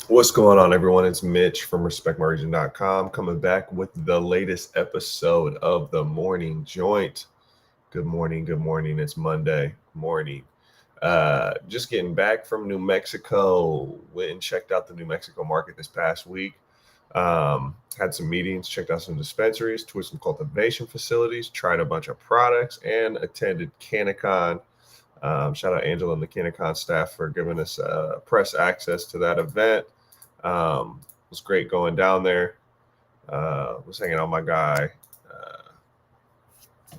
What's going on, everyone? It's Mitch from RespectMyRegion.com coming back with the latest episode of the Morning Joint. Good morning. Good morning. It's Monday morning. Just getting back from New Mexico. Went and checked out the New Mexico market this past week. Had some meetings, checked out some dispensaries, toured some cultivation facilities, tried a bunch of products, and attended CannaCon. Shout out Angela and the CannaCon staff for giving us press access to that event. It was great going down there. Was hanging out with my guy. Uh,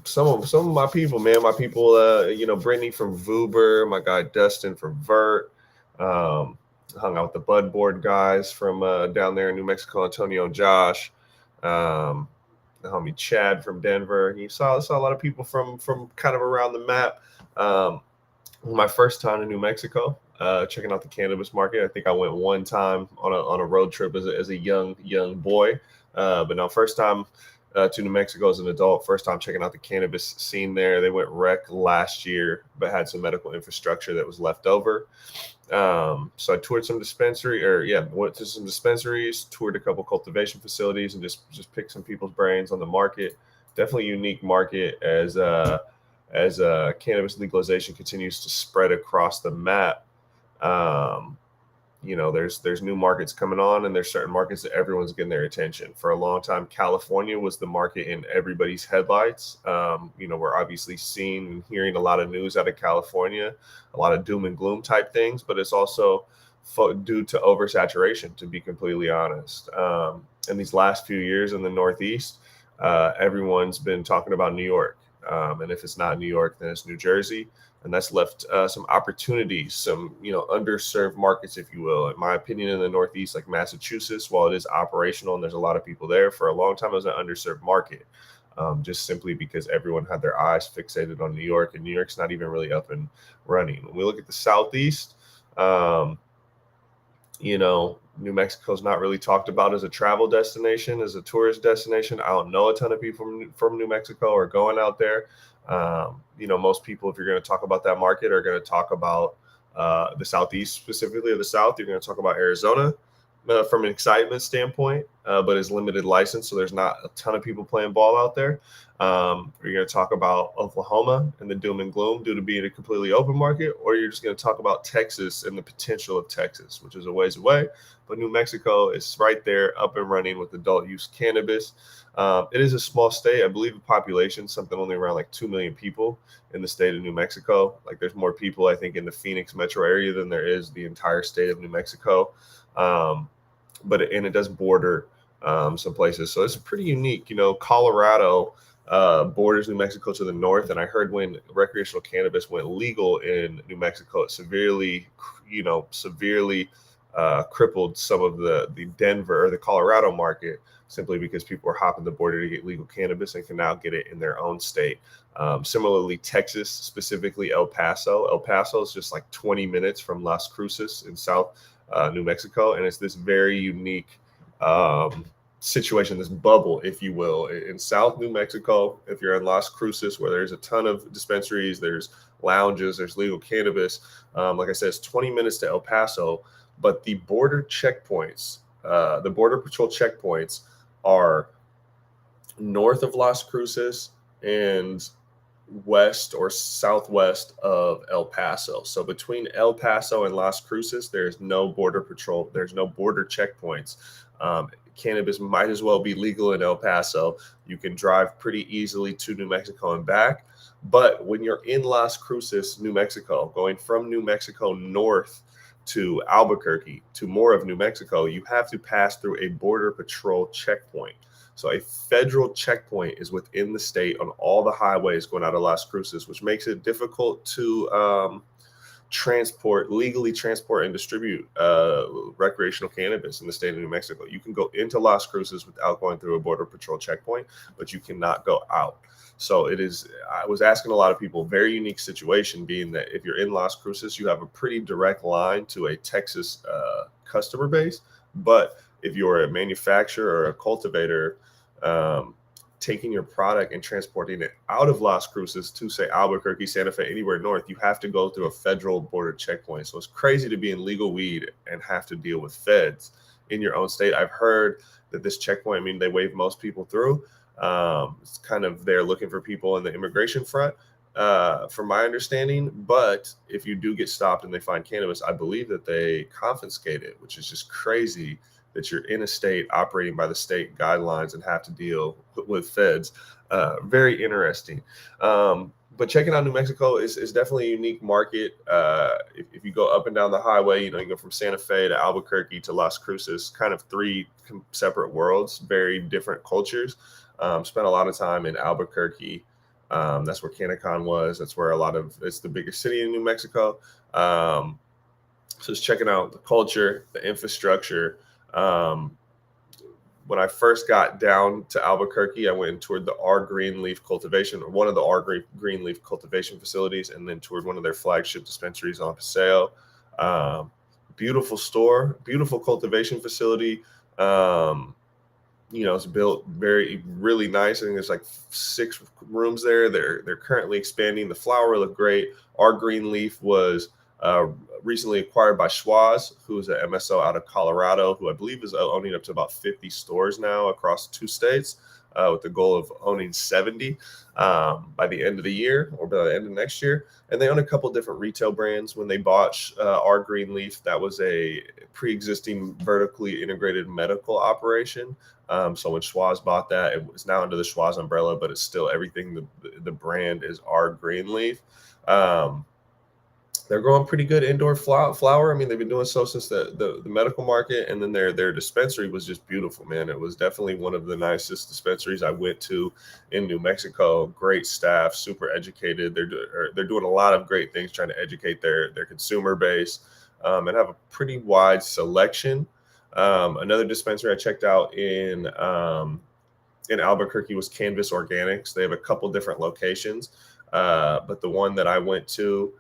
some of my people, man. My people, Brittany from Vuber, my guy Dustin from Vert. Um, Hung out with the Bud Board guys from down there in New Mexico, Antonio and Josh. Um, the homie Chad from Denver. You saw a lot of people from kind of around the map. Um, my first time in New Mexico, checking out the cannabis market. I think I went one time on a road trip as a young boy, but now first time to New Mexico as an adult. First time checking out the cannabis scene there. They went rec last year, but had some medical infrastructure that was left over. So I toured some went to some dispensaries, toured a couple cultivation facilities, and just picked some people's brains on the market. Definitely unique market as cannabis legalization continues to spread across the map. Um, there's new markets coming on, and there's certain markets that everyone's getting their attention. For a long time, California was the market in everybody's headlights. We're obviously seeing and hearing a lot of news out of California, a lot of doom and gloom type things, but it's also due to oversaturation, to be completely honest. In these last few years in the Northeast, everyone's been talking about New York. And if it's not New York, then it's New Jersey, and that's left some opportunities, some underserved markets, if you will. In my opinion, in the Northeast, like Massachusetts, while it is operational and there's a lot of people there, for a long time it was an underserved market, just simply because everyone had their eyes fixated on New York, and New York's not even really up and running. When we look at the Southeast, um, New Mexico's not really talked about as a travel destination, as a tourist destination. I don't know a ton of people from New Mexico are going out there. Most people, if you're going to talk about that market, are going to talk about the Southeast, specifically of the South. You're going to talk about Arizona from an excitement standpoint, but is limited license, so there's not a ton of people playing ball out there. You're going to talk about Oklahoma and the doom and gloom due to being a completely open market, or you're just going to talk about Texas and the potential of Texas, which is a ways away. But New Mexico is right there, up and running with adult use cannabis. It is a small state. I believe the population, something only around like 2 million people in the state of New Mexico. Like there's more people, I think, in the Phoenix metro area than there is the entire state of New Mexico. It does border some places. So it's pretty unique. Colorado borders New Mexico to the north, and I heard when recreational cannabis went legal in New Mexico, it severely crippled some of the Denver or the Colorado market, simply because people are hopping the border to get legal cannabis and can now get it in their own state. Similarly, Texas, specifically El Paso. El Paso is just like 20 minutes from Las Cruces in South New Mexico, and it's this very unique situation, this bubble, if you will, in South New Mexico. If you're in Las Cruces, where there's a ton of dispensaries, there's lounges, there's legal cannabis. Like I said, it's 20 minutes to El Paso, but the border checkpoints, the border patrol checkpoints, are north of Las Cruces and west or southwest of El Paso. So between El Paso and Las Cruces, there's no border patrol. There's no border checkpoints. Cannabis might as well be legal in El Paso. You can drive pretty easily to New Mexico and back. But when you're in Las Cruces, New Mexico, going from New Mexico north to Albuquerque to more of New Mexico, you have to pass through a border patrol checkpoint. So a federal checkpoint is within the state on all the highways going out of Las Cruces, which makes it difficult to legally transport and distribute recreational cannabis in the state of New Mexico. You can go into Las Cruces without going through a border patrol checkpoint, but you cannot go out. So I was asking a lot of people, very unique situation, being that if you're in Las Cruces, you have a pretty direct line to a Texas customer base. But if you're a manufacturer or a cultivator, taking your product and transporting it out of Las Cruces to, say, Albuquerque, Santa Fe, anywhere north, you have to go through a federal border checkpoint. So it's crazy to be in legal weed and have to deal with feds in your own state. I've heard that this checkpoint, I mean, they wave most people through. It's kind of they're looking for people in the immigration front, from my understanding. But if you do get stopped and they find cannabis, I believe that they confiscate it, which is just crazy that you're in a state operating by the state guidelines and have to deal with feds. Very interesting. But checking out New Mexico is definitely a unique market. If you go up and down the highway, you go from Santa Fe to Albuquerque to Las Cruces, kind of three separate worlds, very different cultures. Spent a lot of time in Albuquerque. That's where CannaCon was. That's where it's the biggest city in New Mexico. So it's checking out the culture, the infrastructure. When I first got down to Albuquerque, I went and toured the Greenleaf cultivation, or one of the Greenleaf cultivation facilities, and then toured one of their flagship dispensaries on Paseo. Beautiful store, beautiful cultivation facility. It's built really nice. I think there's like 6 rooms there. They're currently expanding. The flower looked great. Our Greenleaf was recently acquired by Schwazze, who's an MSO out of Colorado, who I believe is owning up to about 50 stores now across 2 states, with the goal of owning 70 by the end of the year or by the end of next year. And they own a couple different retail brands. When they bought our Greenleaf, that was a pre-existing vertically integrated medical operation. So when Schwazze bought that, it was now under the Schwazze umbrella, but it's still everything. The brand is our Greenleaf. They're growing pretty good indoor flower. I mean, they've been doing so since the medical market, and then their dispensary was just beautiful, man. It was definitely one of the nicest dispensaries I went to in New Mexico. Great staff, super educated. They're doing a lot of great things, trying to educate their consumer base, and have a pretty wide selection. Another dispensary I checked out in Albuquerque was Cannabis Organics. They have a couple different locations, but the one that I went to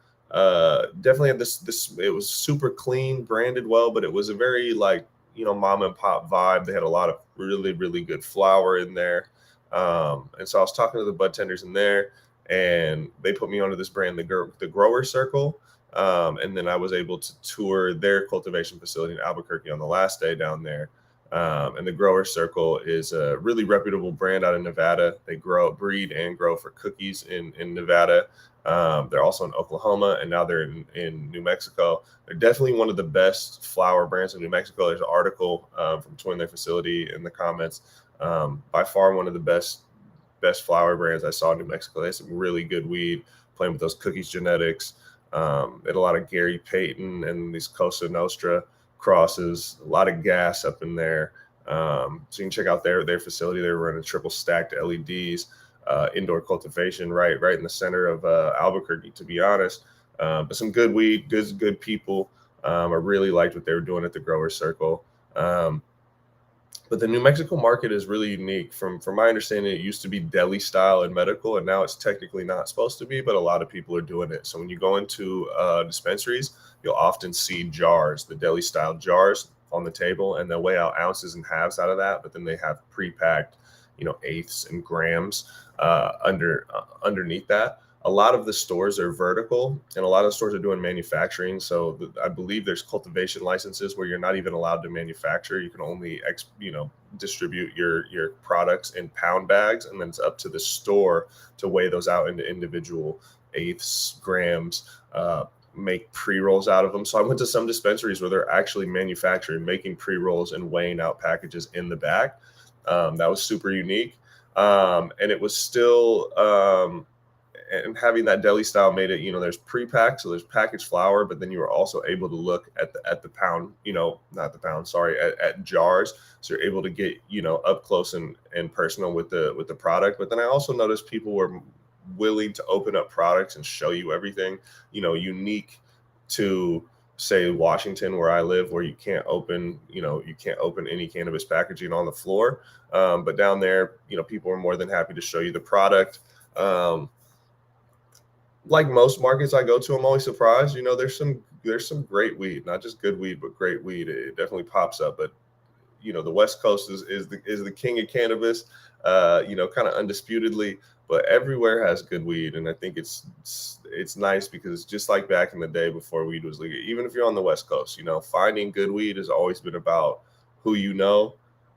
definitely had this. It was super clean, branded well, but it was a very mom and pop vibe. They had a lot of really, really good flower in there, and so I was talking to the bud tenders in there, and they put me onto this brand, the Grower Circle. And then I was able to tour their cultivation facility in Albuquerque on the last day down there. And the Grower Circle is a really reputable brand out of Nevada. They breed and grow for cookies in Nevada. They're also in Oklahoma, and now they're in New Mexico. They're definitely one of the best flower brands in New Mexico. There's an article from touring their facility in the comments. By far one of the best flower brands I saw in New Mexico. They have some really good weed, playing with those cookies genetics. They had a lot of Gary Payton and these Cosa Nostra crosses, a lot of gas up in there. So you can check out their facility. They're running triple stacked LEDs, indoor cultivation right in the center of Albuquerque, to be honest. But some good weed, good people. I really liked what they were doing at the Grower Circle. But the New Mexico market is really unique. From my understanding, it used to be deli style and medical, and now it's technically not supposed to be, but a lot of people are doing it. So when you go into dispensaries, you'll often see jars, the deli style jars on the table, and they'll weigh out ounces and halves out of that, but then they have pre-packed, eighths and grams underneath that. A lot of the stores are vertical, and a lot of the stores are doing manufacturing. So I believe there's cultivation licenses where you're not even allowed to manufacture. You can only distribute your products in pound bags, and then it's up to the store to weigh those out into individual eighths, grams, make pre-rolls out of them. So I went to some dispensaries where they're actually manufacturing, making pre-rolls and weighing out packages in the back. That was super unique. And it was still... and having that deli style made it, there's pre-packed, so there's packaged flour, but then you were also able to look at the pound, not the pound, sorry, at jars. So you're able to get, up close and personal with the product. But then I also noticed people were willing to open up products and show you everything, unique to, say, Washington, where I live, where you can't open any cannabis packaging on the floor. But down there, people are more than happy to show you the product. Like most markets I go to, I'm always surprised. There's some great weed, not just good weed, but great weed. It definitely pops up. But the West Coast is the king of cannabis, kind of undisputedly. But everywhere has good weed, and I think it's nice because it's just like back in the day before weed was legal. Even if you're on the West Coast, finding good weed has always been about who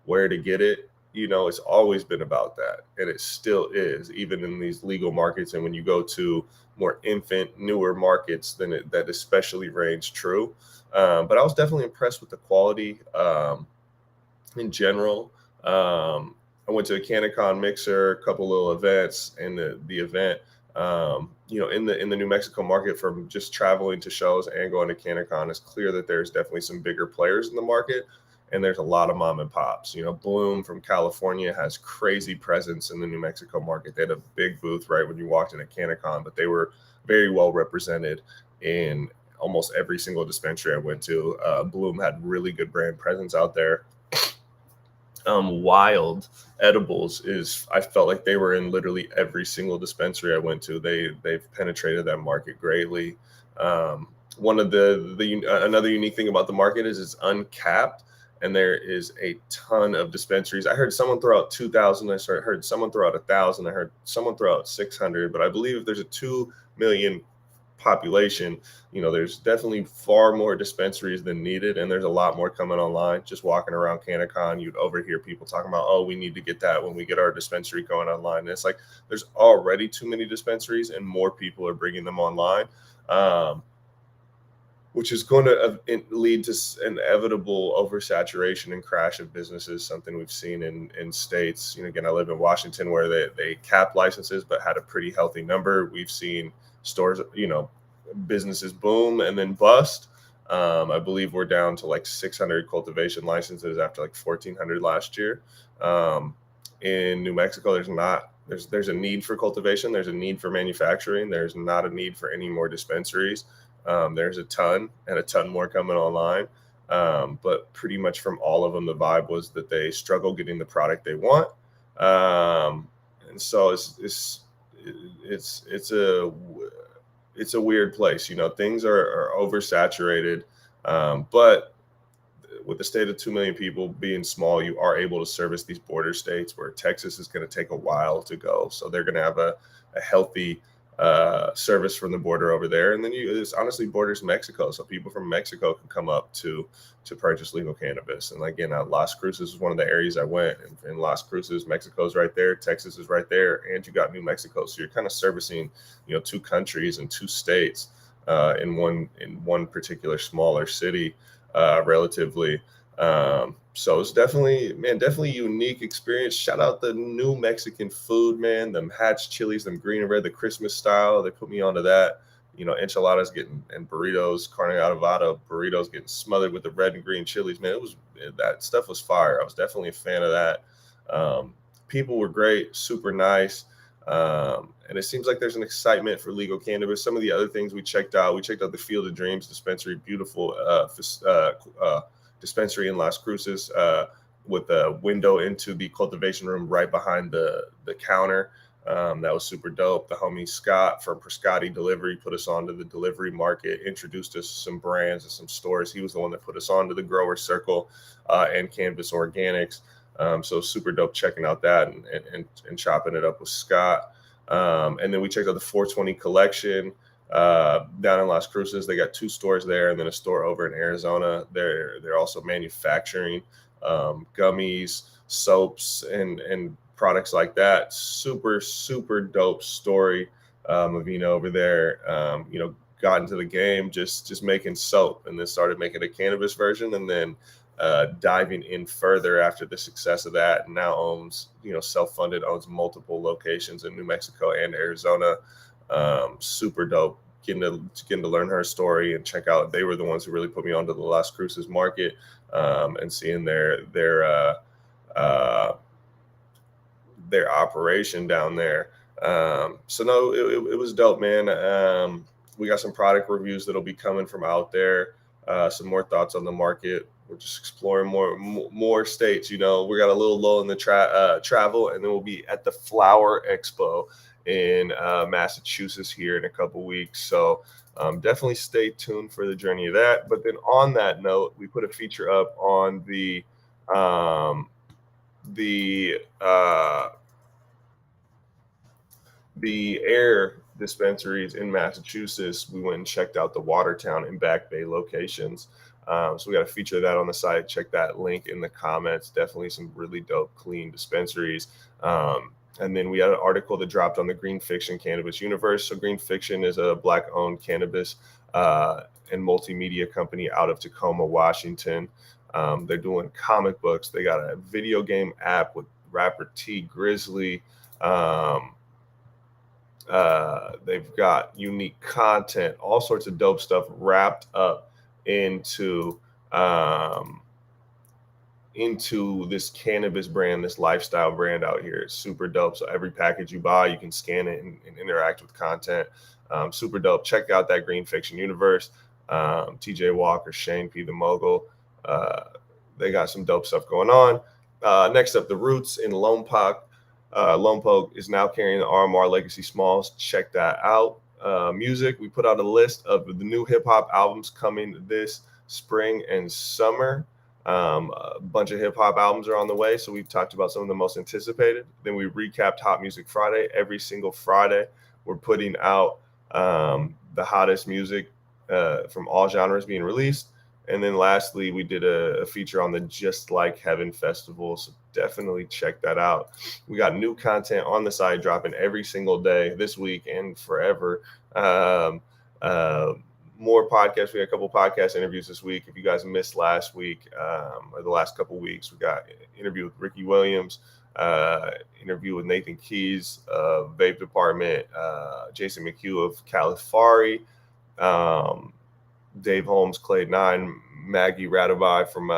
where to get it. It's always been about that, and it still is, even in these legal markets. And when you go to more infant, newer markets, then that especially reigns true. But I was definitely impressed with the quality in general. I went to a CannaCon mixer, a couple little events, and the event, in the New Mexico market, from just traveling to shows and going to CannaCon, it's clear that there's definitely some bigger players in the market, and there's a lot of mom and pops. Bloom from California has crazy presence in the New Mexico market. They had a big booth right when you walked in at CannaCon, but they were very well represented in almost every single dispensary I went to. Bloom had really good brand presence out there. Wild Edibles I felt like they were in literally every single dispensary I went to. They've penetrated that market greatly. One of another unique thing about the market is it's uncapped, and there is a ton of dispensaries. I heard someone throw out 2,000. I heard someone throw out 1,000. I heard someone throw out 600. But I believe if there's a 2 million population, there's definitely far more dispensaries than needed, and there's a lot more coming online. Just walking around CannaCon, you'd overhear people talking about, oh, we need to get that when we get our dispensary going online. And it's like there's already too many dispensaries, and more people are bringing them online, which is going to lead to an inevitable oversaturation and crash of businesses, something we've seen in states. Again, I live in Washington, where they cap licenses but had a pretty healthy number. We've seen stores, businesses boom and then bust. I believe we're down to like 600 cultivation licenses after like 1,400 last year. In New Mexico, there's a need for cultivation. There's a need for manufacturing. There's not a need for any more dispensaries. There's a ton more coming online. But pretty much from all of them, the vibe was that they struggle getting the product they want. And so it's a weird place. Things are oversaturated. But with the state of 2 million people being small, you are able to service these border states, where Texas is going to take a while to go. So they're going to have a healthy service from the border over there. And then this honestly borders Mexico. So people from Mexico can come up to purchase legal cannabis. And again, Las Cruces is one of the areas I went. And in Las Cruces, Mexico's right there, Texas is right there, and you got New Mexico. So you're kind of servicing, 2 countries and 2 states in one particular smaller city, relatively. So it's definitely unique experience. Shout out the new Mexican food, man. Them Hatch chilies, them green and red, the Christmas style. They put me onto that. Enchiladas and burritos, carne adobada burritos getting smothered with the red and green chilies, man. That stuff was fire. I was definitely a fan of that. People were great, super nice. And it seems like there's an excitement for legal cannabis. Some of the other things we checked out the Field of Dreams dispensary, beautiful dispensary in Las Cruces, with a window into the cultivation room right behind the counter. That was super dope. The homie Scott from Prescotti Delivery put us onto the delivery market, introduced us to some brands and some stores. He was the one that put us onto the Grower Circle and Cannabis Organics. So super dope checking out that and chopping it up with Scott. And then we checked out the 420 collection down in Las Cruces. They got 2 stores there, and then a store over in Arizona. They're also manufacturing gummies, soaps, and products like that. Super, super dope story. Mavina over there, got into the game just making soap, and then started making a cannabis version, and then diving in further after the success of that, and now owns, self-funded, owns multiple locations in New Mexico and Arizona. Super dope. Getting to learn her story and check out. They were the ones who really put me onto the Las Cruces market, and seeing their operation down there. So no, it was dope, man. We got some product reviews that'll be coming from out there. Some more thoughts on the market. We're just exploring more states. We got a little lull in the travel, and then we'll be at the Flower Expo in Massachusetts here in a couple weeks. So definitely stay tuned for the journey of that. But then on that note, we put a feature up on the The air dispensaries in Massachusetts, we went and checked out the Watertown and Back Bay locations. So we got to feature that on the site. Check that link in the comments. Definitely some really dope, clean dispensaries. And then we had an article that dropped on the Green Fiction Cannabis universe. So Green Fiction is a Black-owned cannabis and multimedia company out of Tacoma, Washington. They're doing comic books. They got a video game app with rapper T Grizzly. They've got unique content, all sorts of dope stuff wrapped up into this cannabis brand, this lifestyle brand out here. It's super dope. So every package you buy, you can scan it and interact with content. Super dope. Check out that Green Fiction universe. TJ Walker, Shane P. the Mogul. They got some dope stuff going on. Next up, The Roots in Lompoc. Lompoc is now carrying the RMR Legacy Smalls. Check that out. Music, we put out a list of the new hip-hop albums coming this spring and summer. A bunch of hip-hop albums are on the way, so we've talked about some of the most anticipated. Then we recapped Hot Music Friday. Every single Friday, we're putting out the hottest music from all genres being released. And then lastly, we did a feature on the Just Like Heaven Festival. So definitely check that out. We got new content on the site dropping every single day this week and forever. More podcasts. We had a couple podcast interviews this week. If you guys missed last week or the last couple weeks, we got an interview with Ricky Williams, interview with Nathan Keys of Vape Department, Jason McHugh of Califari, Dave Holmes, Clade 9, Maggie Radabai from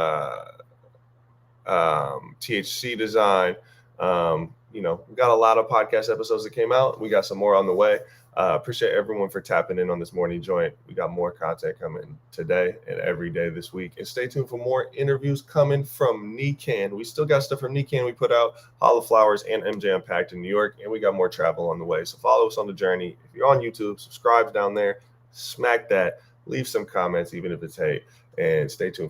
THC Design. We got a lot of podcast episodes that came out. We got some more on the way. Appreciate everyone for tapping in on this morning joint. We got more content coming today and every day this week. And stay tuned for more interviews coming from NECAN. We still got stuff from NECAN we put out, Hollow Flowers and MJ Unpacked in New York. And we got more travel on the way. So follow us on the journey. If you're on YouTube, subscribe down there. Smack that. Leave some comments, even if it's hate. And stay tuned for